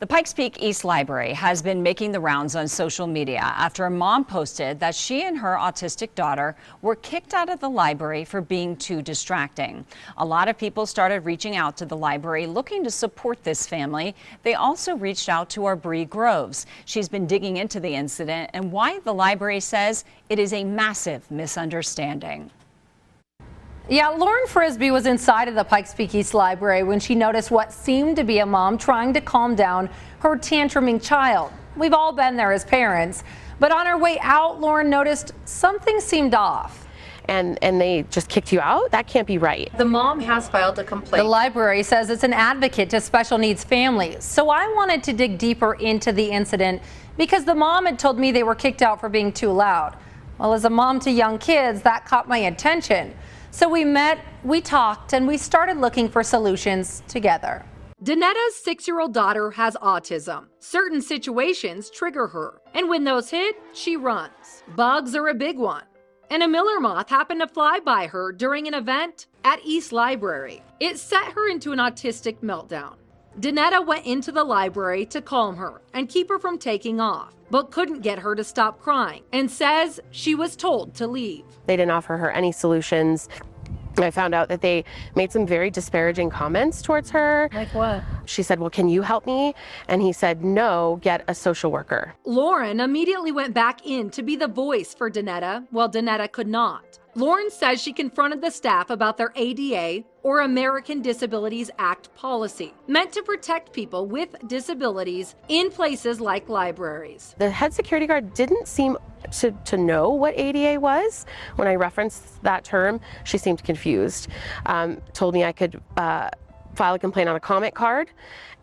The Pikes Peak East Library has been making the rounds on social media after a mom posted that she and her autistic daughter were kicked out of the library for being too distracting. A lot of people started reaching out to the library looking to support this family. They also reached out to Aubrey Groves. She's been digging into the incident and why the library says it is a massive misunderstanding. Yeah, Lauren Frisbee was inside of the Pikes Peak East Library when she noticed what seemed to be a mom trying to calm down her tantruming child. We've all been there as parents, but on her way out, Lauren noticed something seemed off. And they just kicked you out? That can't be right. The mom has filed a complaint. The library says it's an advocate to special needs families. So I wanted to dig deeper into the incident because the mom had told me they were kicked out for being too loud. Well, as a mom to young kids, that caught my attention. So we met, we talked, and we started looking for solutions together. Danetta's 6-year-old daughter has autism. Certain situations trigger her, and when those hit, she runs. Bugs are a big one. And a Miller moth happened to fly by her during an event at East Library. It set her into an autistic meltdown. Danetta went into the library to calm her and keep her from taking off, but couldn't get her to stop crying and says she was told to leave. They didn't offer her any solutions. I found out that they made some very disparaging comments towards her. Like what? She said, well, can you help me? And he said, no, get a social worker. Lauren immediately went back in to be the voice for Danetta, while Danetta could not. Lauren says she confronted the staff about their ADA, or American Disabilities Act policy, meant to protect people with disabilities in places like libraries. The head security guard didn't seem to know what ADA was. When I referenced that term, she seemed confused. Told me I could file a complaint on a comment card,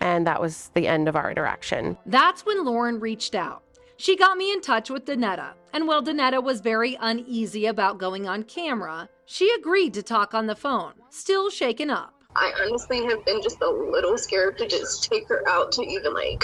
and that was the end of our interaction. That's when Lauren reached out. She got me in touch with Danetta, and while Danetta was very uneasy about going on camera, she agreed to talk on the phone, still shaken up. I honestly have been just a little scared to just take her out to even like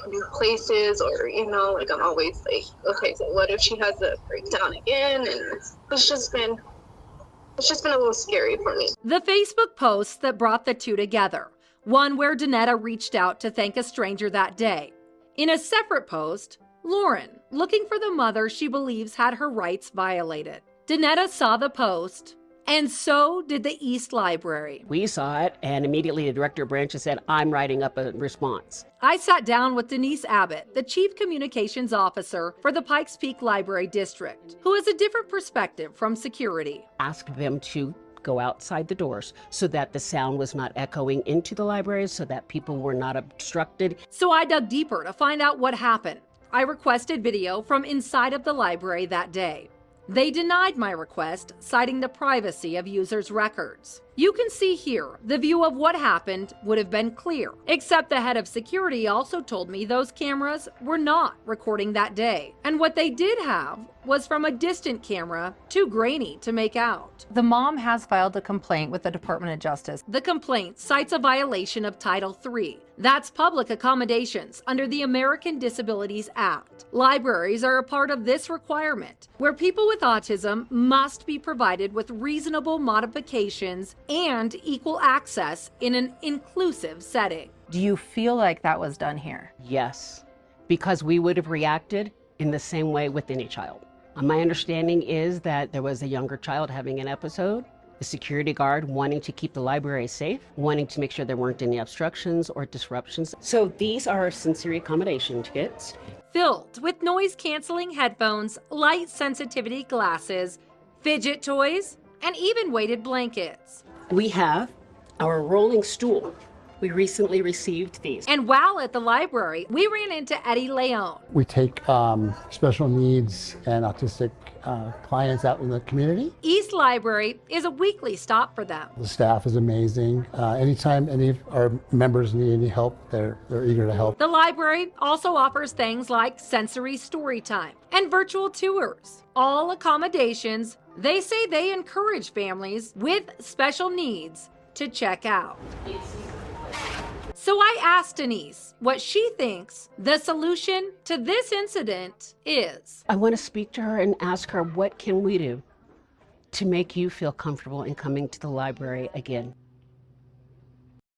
new places, or like I'm always like, okay, so what if she has a breakdown again? And it's just been a little scary for me. The Facebook posts that brought the two together, one where Danetta reached out to thank a stranger that day. In a separate post, Lauren, looking for the mother she believes had her rights violated. Danetta saw the post, and so did the East Library. We saw it, and immediately the director of branches said, I'm writing up a response. I sat down with Denise Abbott, the Chief Communications Officer for the Pikes Peak Library District, who has a different perspective from security. Asked them to go outside the doors so that the sound was not echoing into the library, so that people were not obstructed. So I dug deeper to find out what happened. I requested video from inside of the library that day. They denied my request, citing the privacy of users' records. You can see here, the view of what happened would have been clear, except the head of security also told me those cameras were not recording that day. And what they did have was from a distant camera, too grainy to make out. The mom has filed a complaint with the Department of Justice. The complaint cites a violation of Title III. That's public accommodations under the American Disabilities Act. Libraries are a part of this requirement, where people with autism must be provided with reasonable modifications and equal access in an inclusive setting. Do you feel like that was done here? Yes, because we would have reacted in the same way with any child. My understanding is that there was a younger child having an episode, the security guard wanting to keep the library safe, wanting to make sure there weren't any obstructions or disruptions. So these are sensory accommodation kits. Filled with noise-canceling headphones, light sensitivity glasses, fidget toys, and even weighted blankets. We have our rolling stool. We recently received these. And while at the library, we ran into Eddie Leon. We take special needs and autistic clients out in the community. East Library is a weekly stop for them. The staff is amazing. Anytime any of our members need any help, they're eager to help. The library also offers things like sensory story time and virtual tours. All accommodations, they say they encourage families with special needs to check out. So I asked Denise what she thinks the solution to this incident is. I want to speak to her and ask her, what can we do to make you feel comfortable in coming to the library again?